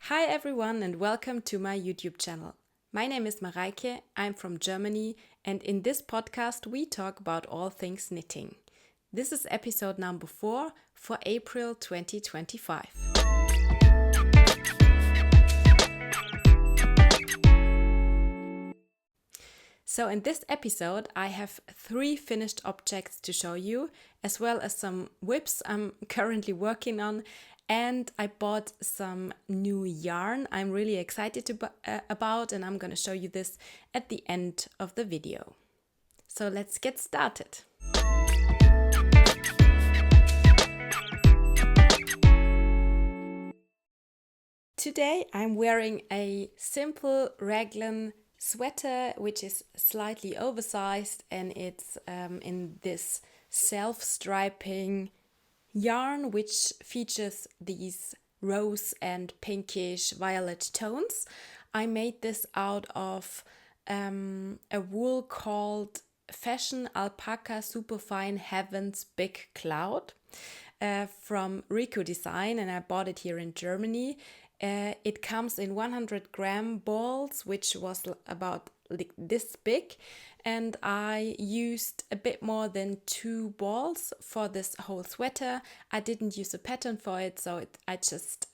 Hi everyone and welcome to my YouTube channel. My name is Mareike, I'm from Germany, and in this podcast we talk about all things knitting. This is episode number 4 for April 2025. So in this episode I have 3 finished objects to show you, as well as some whips I'm currently working on, and I bought some new yarn I'm really excited about, and I'm going to show you this at the end of the video. So let's get started. Today I'm wearing a simple Raglan sweater, which is slightly oversized, and it's in this self-striping yarn which features these rose and pinkish violet tones. I made this out of a wool called Fashion Alpaca Superfine Heaven's Big Cloud from Rico design, and I bought it here in Germany. It comes in 100-gram balls, which was about like this big, and I used a bit more than 2 balls for this whole sweater. I didn't use a pattern for it, so I just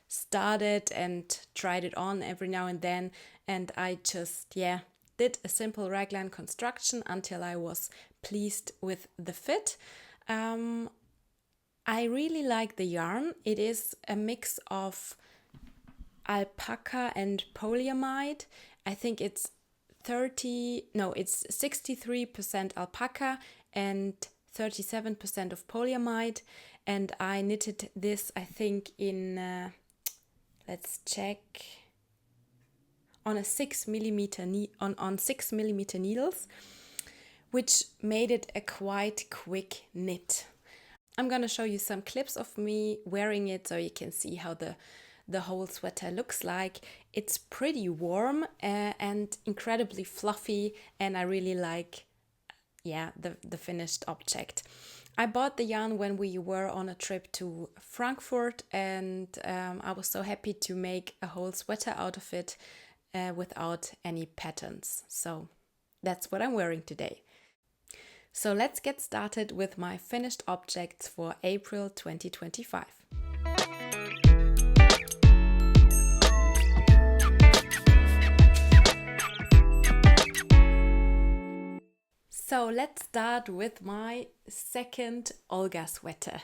started and tried it on every now and then, and I just did a simple raglan construction until I was pleased with the fit. I really like the yarn. It is a mix of alpaca and polyamide. I think it's 63% alpaca and 37% of polyamide, and I knitted this, I think, in let's check, on a 6mm on 6mm needles, which made it a quite quick knit. I'm gonna show you some clips of me wearing it so you can see how the whole sweater looks like. It's pretty warm and incredibly fluffy, and I really like the finished object. I bought the yarn when we were on a trip to Frankfurt, and I was so happy to make a whole sweater out of it without any patterns. So that's what I'm wearing today. So let's get started with my finished objects for April 2025. So let's start with my second Olga sweater.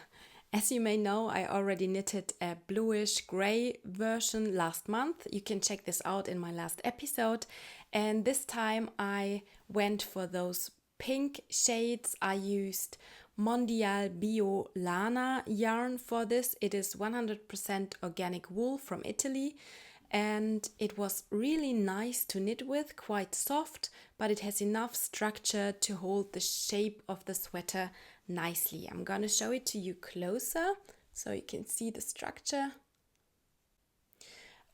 As you may know, I already knitted a bluish grey version last month. You can check this out in my last episode. And this time I went for those pink shades. I used Mondial Bio Lana yarn for this. It is 100% organic wool from Italy. And it was really nice to knit with, quite soft, but it has enough structure to hold the shape of the sweater nicely. I'm gonna show it to you closer so you can see the structure.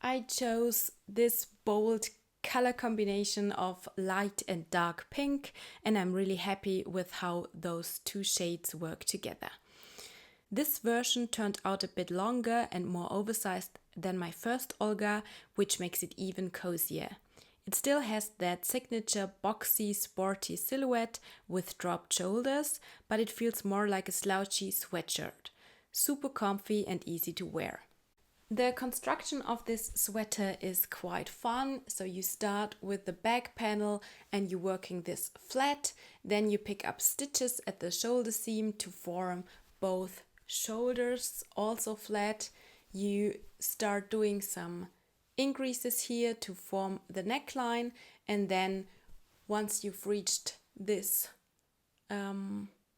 I chose this bold color combination of light and dark pink, and I'm really happy with how those 2 shades work together. This version turned out a bit longer and more oversized than my first Olga, which makes it even cozier. It still has that signature boxy, sporty silhouette with dropped shoulders, but it feels more like a slouchy sweatshirt. Super comfy and easy to wear. The construction of this sweater is quite fun. So you start with the back panel and you're working this flat, then you pick up stitches at the shoulder seam to form both shoulders also flat. You start doing some increases here to form the neckline, and then once you've reached this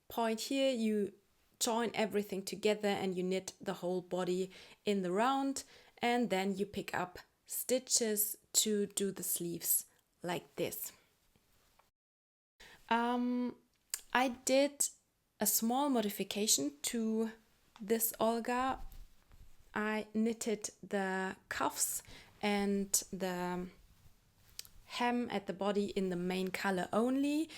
point here, you join everything together and you knit the whole body in the round, and then you pick up stitches to do the sleeves like this. I did a small modification to this Olga. I knitted the cuffs and the hem at the body in the main color only.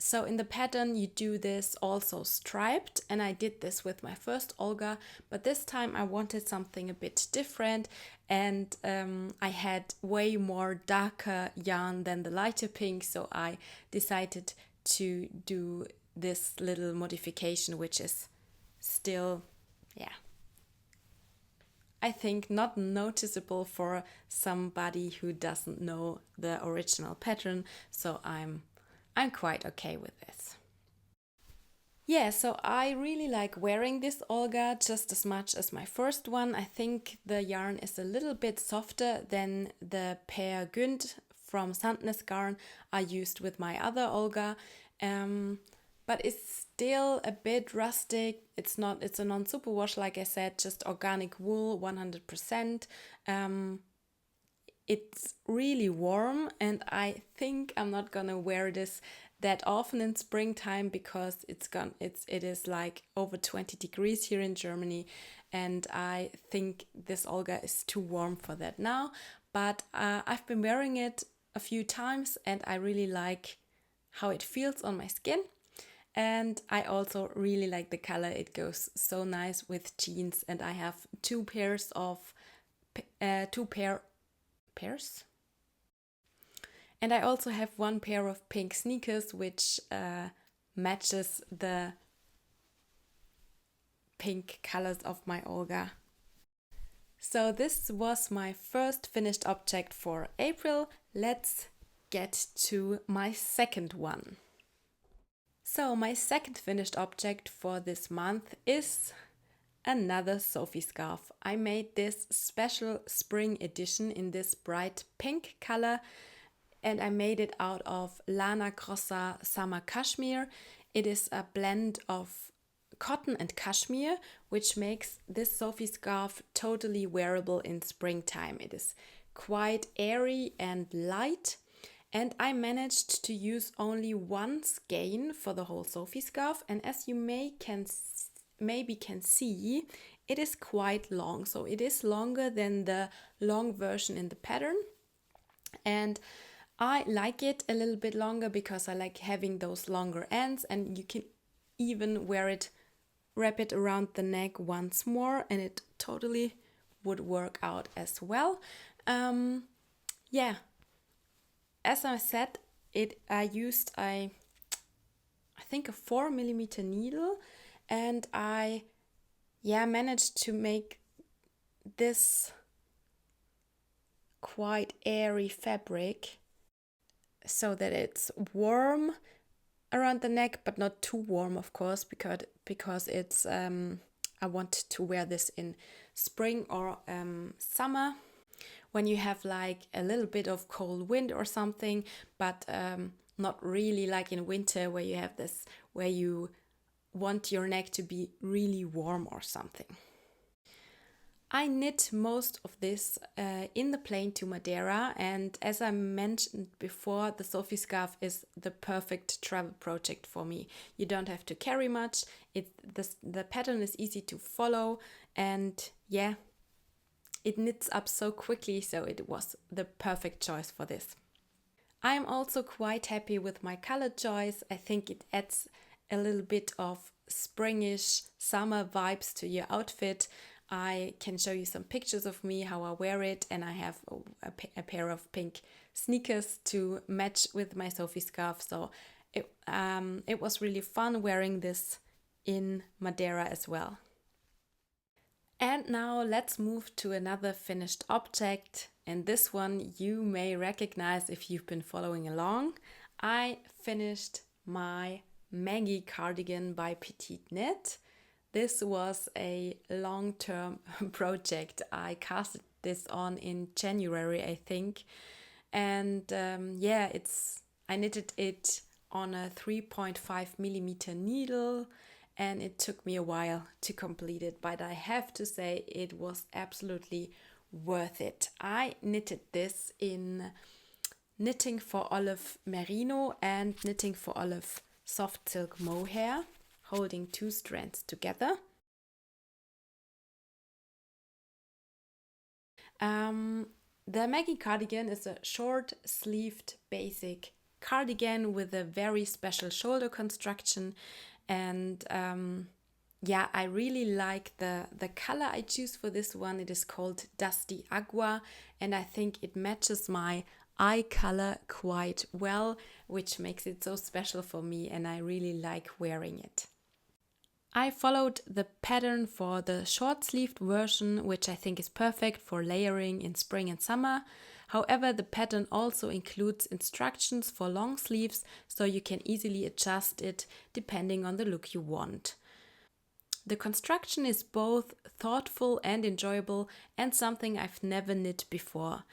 So in the pattern you do this also striped, and I did this with my first Olga, but this time I wanted something a bit different, and I had way more darker yarn than the lighter pink, so I decided to do this little modification, which is still, yeah, I think not noticeable for somebody who doesn't know the original pattern, so I'm quite okay with this. Yeah, so I really like wearing this Olga just as much as my first one. I think the yarn is a little bit softer than the Pear Gynt from Sandnes Garn I used with my other Olga. But it's still a bit rustic. It's a non-superwash, like I said, just organic wool, 100%. It's really warm, and I think I'm not gonna wear this that often in springtime because it is like over 20 degrees here in Germany, and I think this Olga is too warm for that now. But I've been wearing it a few times, and I really like how it feels on my skin. And I also really like the color. It goes so nice with jeans, and I have two pairs. And I also have one pair of pink sneakers, which matches the pink colors of my Olga. So this was my first finished object for April. Let's get to my second one. So my second finished object for this month is another Sophie Scarf. I made this special spring edition in this bright pink color, and I made it out of Lana Grossa Summer Cashmere. It is a blend of cotton and cashmere, which makes this Sophie Scarf totally wearable in springtime. It is quite airy and light. And I managed to use only one skein for the whole Sophie Scarf, and as you maybe can see, it is quite long. So it is longer than the long version in the pattern, and I like it a little bit longer because I like having those longer ends, and you can even wrap it around the neck once more, and it totally would work out as well. Yeah. As I said, I used I think a 4mm needle, and I managed to make this quite airy fabric so that it's warm around the neck, but not too warm, of course, because it's I want to wear this in spring or summer, when you have like a little bit of cold wind or something, but not really like in winter where you have this, where you want your neck to be really warm or something. I knit most of this in the plain to Madeira, and as I mentioned before, the Sophie Scarf is the perfect travel project for me. You don't have to carry much, the pattern is easy to follow, and yeah, it knits up so quickly, so it was the perfect choice for this. I'm also quite happy with my color choice. I think it adds a little bit of springish summer vibes to your outfit. I can show you some pictures of me, how I wear it, and I have a pair of pink sneakers to match with my Sophie Scarf. So it was really fun wearing this in Madeira as well. And now let's move to another finished object, and this one you may recognize if you've been following along. I finished my Maggie Cardigan by PetiteKnit. This was a long-term project. I casted this on in January, I think, and I knitted it on a 3.5mm needle, and it took me a while to complete it, but I have to say it was absolutely worth it. I knitted this in Knitting for Olive Merino and Knitting for Olive Soft Silk Mohair, holding two strands together. The Maggie Cardigan is a short-sleeved basic cardigan with a very special shoulder construction. And yeah, I really like the color I choose for this one. It is called Dusty Aqua, and I think it matches my eye color quite well, which makes it so special for me, and I really like wearing it. I followed the pattern for the short-sleeved version, which I think is perfect for layering in spring and summer. However, the pattern also includes instructions for long sleeves, so you can easily adjust it depending on the look you want. The construction is both thoughtful and enjoyable, and something I've never knit before.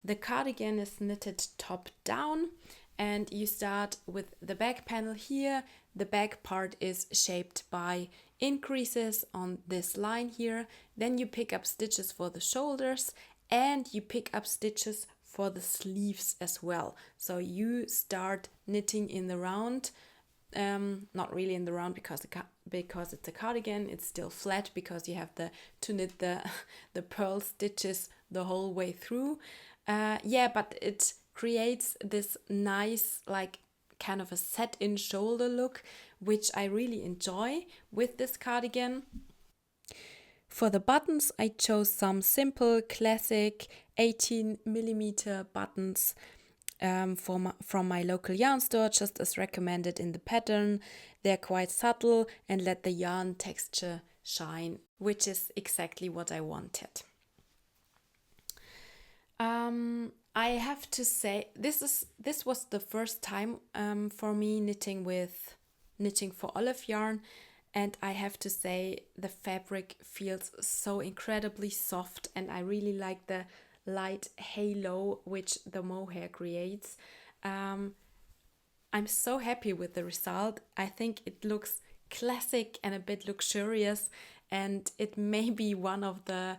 The cardigan is knitted top down, and you start with the back panel here. The back part is shaped by increases on this line here. Then you pick up stitches for the shoulders, and you pick up stitches for the sleeves as well. So you start knitting in the round. Not really in the round because it's a cardigan. It's still flat because you have to knit the pearl stitches the whole way through. Yeah, but it creates this nice, like, kind of a set-in shoulder look, which I really enjoy with this cardigan. For the buttons, I chose some simple, classic 18mm buttons from my local yarn store, just as recommended in the pattern. They're quite subtle and let the yarn texture shine, which is exactly what I wanted. I have to say, this was the first time for me knitting for olive yarn, and I have to say the fabric feels so incredibly soft, and I really like the light halo which the mohair creates. I'm so happy with the result. I think it looks classic and a bit luxurious, and it may be one of the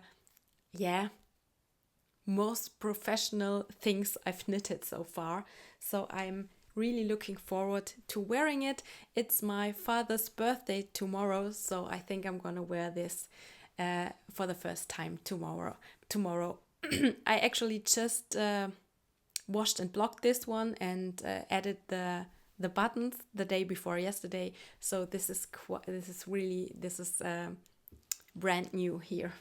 most professional things I've knitted so far. So I'm really looking forward to wearing it. It's my father's birthday tomorrow, so I think I'm gonna wear this for the first time tomorrow. I actually just washed and blocked this one and added the buttons the day before yesterday. So this is brand new here.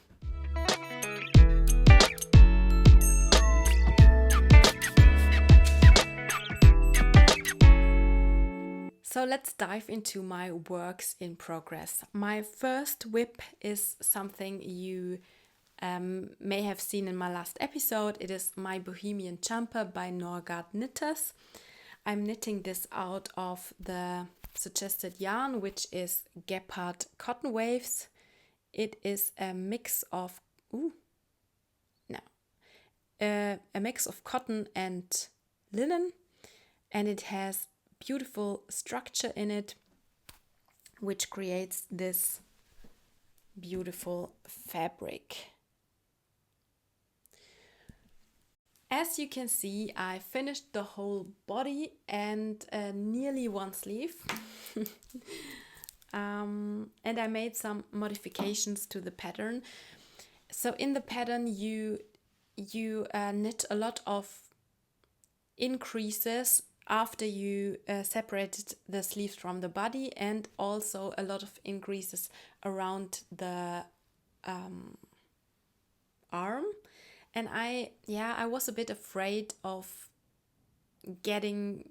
So let's dive into my works in progress. My first whip is something you may have seen in my last episode. It is my Bohemian jumper by NORgardknitters. I'm knitting this out of the suggested yarn, which is Gepard cotton waves. It is a mix of a mix of cotton and linen, and it has beautiful structure in it, which creates this beautiful fabric. As you can see, I finished the whole body and nearly one sleeve. And I made some modifications to the pattern. So in the pattern you knit a lot of increases after you separated the sleeves from the body, and also a lot of increases around the arm. And I was a bit afraid of the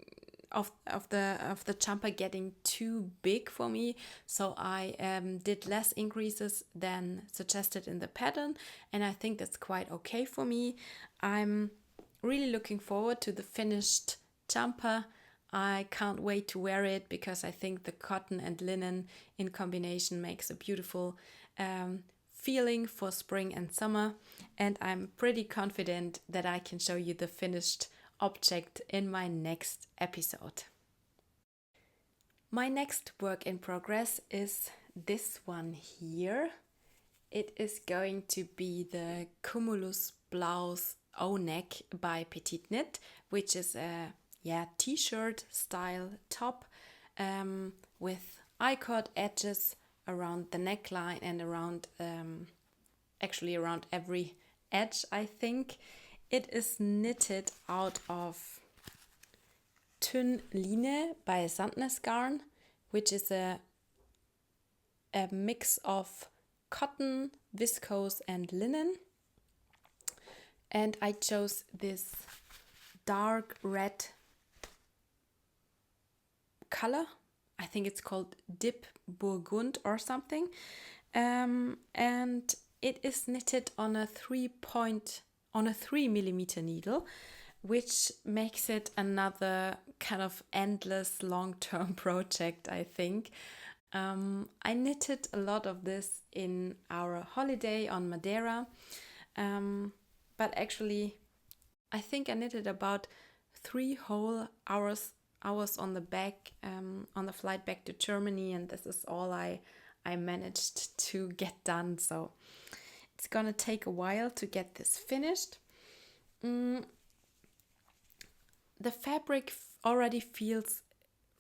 jumper getting too big for me, so I did less increases than suggested in the pattern, and I think that's quite okay for me. I'm really looking forward to the finished jumper. I can't wait to wear it because I think the cotton and linen in combination makes a beautiful feeling for spring and summer, and I'm pretty confident that I can show you the finished object in my next episode. My next work in progress is this one here. It is going to be the Kumulus blouse O-neck by PetiteKnit, which is a t-shirt style top with I-cord edges around the neckline and around every edge, I think. It is knitted out of Tynn Line by Sandnes Garn, which is a mix of cotton, viscose and linen. And I chose this dark red color. I think it's called Dip Burgund or something. And it is knitted on a 3 millimeter needle, which makes it another kind of endless long-term project, I think. I knitted a lot of this in our holiday on Madeira, but actually I think I knitted about 3 whole hours on the flight back to Germany, and this is all I managed to get done, so it's gonna take a while to get this finished. The fabric already feels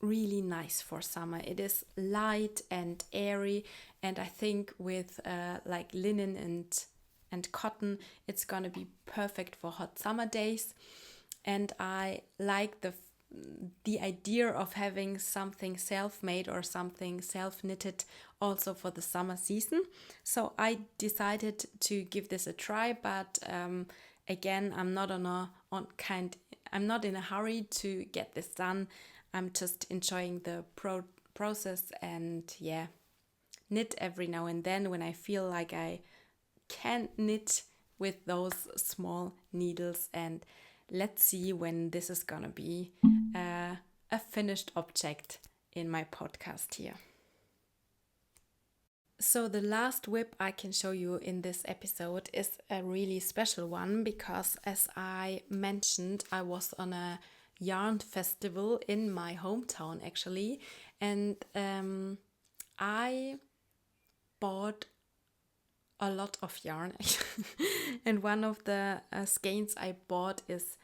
really nice for summer. It is light and airy, and I think with like linen and cotton, it's gonna be perfect for hot summer days. And I like the idea of having something self-made or something self-knitted also for the summer season. So I decided to give this a try, but again, I'm not I'm not in a hurry to get this done. I'm just enjoying the process and knit every now and then when I feel like I can knit with those small needles. And let's see when this is gonna be a finished object in my podcast here. So the last whip I can show you in this episode is a really special one, because as I mentioned, I was on a yarn festival in my hometown actually, and I bought a lot of yarn and one of the skeins I bought is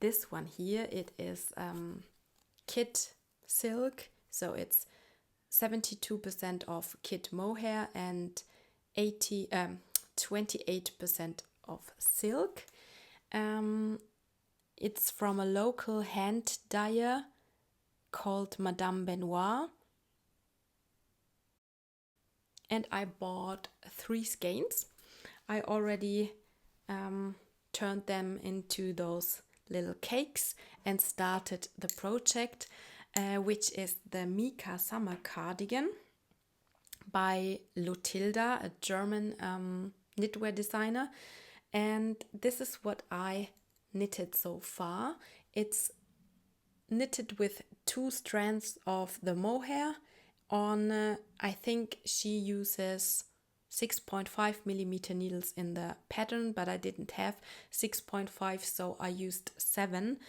this one here. It is KidSilk, so it's 72% of Kid Mohair and 28% of silk. It's from a local hand dyer called Mme Benoir. And I bought 3 skeins. I already turned them into those little cakes and started the project, which is the MIKA summer cardigan by Lotilda, a German knitwear designer. And this is what I knitted so far. It's knitted with 2 strands of the mohair on, I think she uses 6.5 millimeter needles in the pattern, but I didn't have 6.5, so I used 7,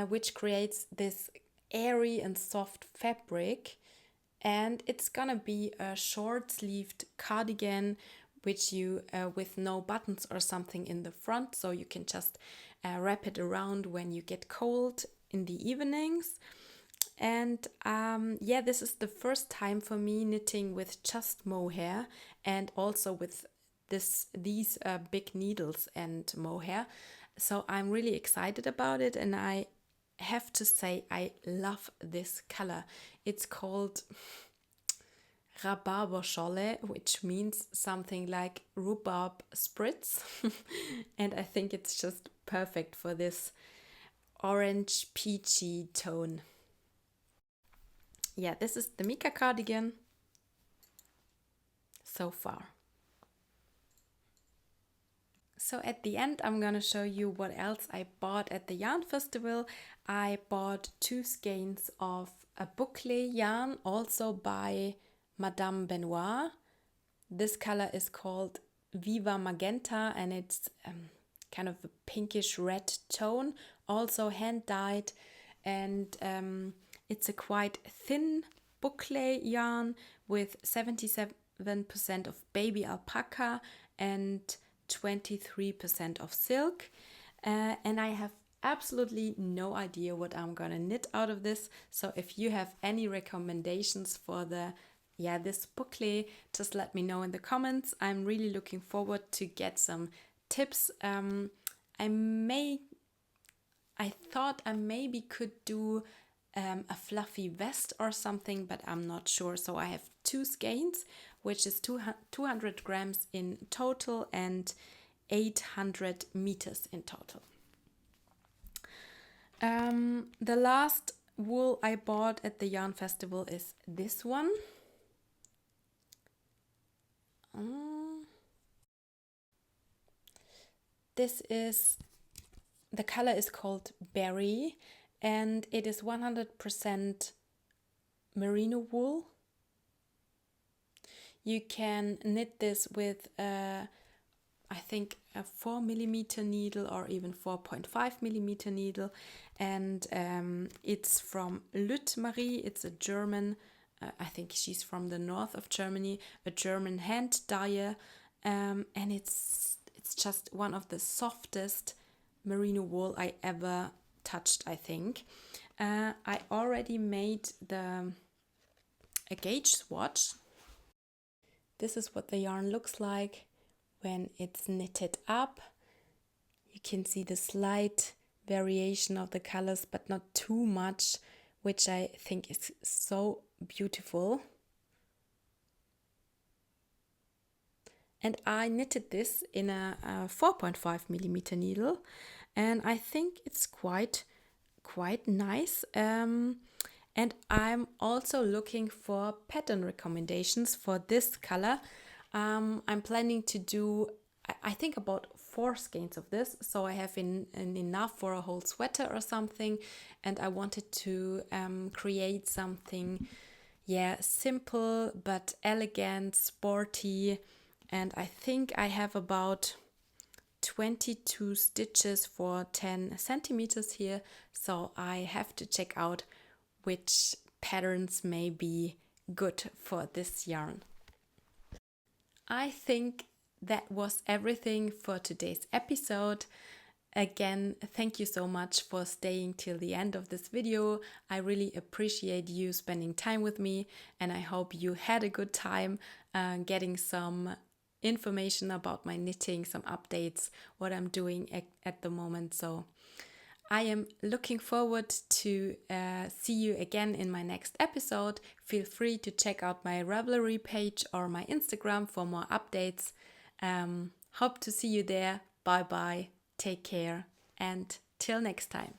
which creates this airy and soft fabric. And it's gonna be a short-sleeved cardigan, which you with no buttons or something in the front, so you can just wrap it around when you get cold in the evenings. And this is the first time for me knitting with just mohair and also with these big needles and mohair. So I'm really excited about it, and I have to say I love this color. It's called Rhabarberscholle, which means something like rhubarb spritz. And I think it's just perfect for this orange peachy tone. Yeah, this is the MIKA cardigan so far. So at the end, I'm gonna show you what else I bought at the yarn festival. I bought 2 skeins of a boucle yarn, also by Mme Benoir. This color is called Viva Magenta, and it's kind of a pinkish red tone, also hand dyed, and it's a quite thin boucle yarn with 77% of baby alpaca and 23% of silk. And I have absolutely no idea what I'm gonna knit out of this. So if you have any recommendations for this boucle, just let me know in the comments. I'm really looking forward to get some tips. I thought I maybe could do a fluffy vest or something, but I'm not sure. So I have 2 skeins, which is 200 grams in total and 800 meters in total. The last wool I bought at the yarn festival is this one. This is, the color is called Berry, and it is 100% merino wool. You can knit this with I think a 4mm needle or even 4.5mm needle, and it's from Marie. It's a German, I think she's from the north of Germany, a German hand dyer, and it's just one of the softest merino wool I ever touched, I think. I already made a gauge swatch. This is what the yarn looks like when it's knitted up. You can see the slight variation of the colors, but not too much, which I think is so beautiful. And I knitted this in a 4.5mm needle, and I think it's quite nice. And I'm also looking for pattern recommendations for this color. I'm planning to do, I think, about 4 skeins of this, so I have enough for a whole sweater or something. And I wanted to create something, simple but elegant, sporty. And I think I have about 22 stitches for 10 centimeters here, so I have to check out which patterns may be good for this yarn. I think that was everything for today's episode. Again, thank you so much for staying till the end of this video. I really appreciate you spending time with me, and I hope you had a good time getting some information about my knitting, some updates, what I'm doing at the moment. So I am looking forward to see you again in my next episode. Feel free to check out my Ravelry page or my Instagram for more updates. Hope to see you there. Bye bye, take care, and till next time.